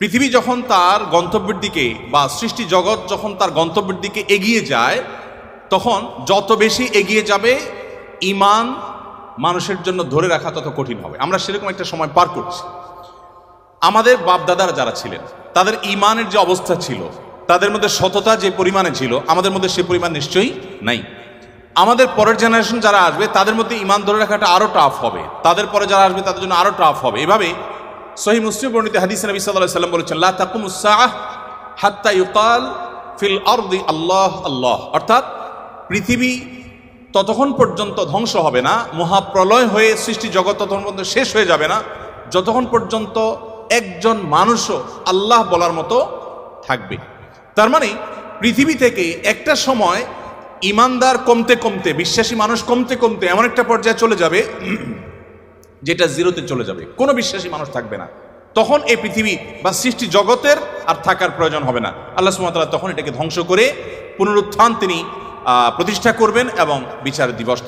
পৃথিবী যখন তার গন্তব্যের দিকে বা সৃষ্টি জগৎ যখন তার গন্তব্যের দিকে এগিয়ে যায়, তখন যত বেশি এগিয়ে যাবে ঈমান মানুষের জন্য ধরে রাখা তত কঠিন হবে। আমরা সেরকম একটা সময় পার করছি। আমাদের বাপদাদারা যারা ছিলেন তাদের ঈমানের যে অবস্থা ছিল, তাদের মধ্যে সততা যে পরিমাণে ছিল, আমাদের মধ্যে সে পরিমাণ নিশ্চয়ই নাই। আমাদের পরের জেনারেশন যারা আসবে তাদের মধ্যে ঈমান ধরে রাখাটা আরো টাফ হবে, তাদের পরে যারা আসবে তাদের জন্য আরো টাফ হবে। এভাবে সহিহ মুসলিম বর্ণিত হাদিসে নবী সাল্লাল্লাহু আলাইহি ওয়াসাল্লাম বলেছেন, লা তাকুমুস সাআহ হাত্তা ইউকাল ফিল আরদি আল্লাহ আল্লাহ, অর্থাৎ পৃথিবী ততক্ষণ পর্যন্ত ধ্বংস হবে না, মহাপ্রলয় হয়ে সৃষ্টি জগৎ ততক্ষণ পর্যন্ত শেষ হয়ে যাবে না, যতক্ষণ পর্যন্ত একজন মানুষও আল্লাহ বলার মতো থাকবে। তার মানে পৃথিবী থেকে একটা সময় ইমানদার কমতে কমতে, বিশ্বাসী মানুষ কমতে কমতে এমন একটা পর্যায়ে চলে যাবে যেটা জিরোতে চলে যাবে, কোনো বিশ্বাসী মানুষ থাকবে না। তখন এই পৃথিবী বা সৃষ্টি জগতের আর থাকার প্রয়োজন হবে না। আল্লাহ সুবহানাহু ওয়া তাআলা তখন এটাকে ধ্বংস করে পুনরুত্থান তিনি প্রতিষ্ঠা করবেন এবং বিচার দিবস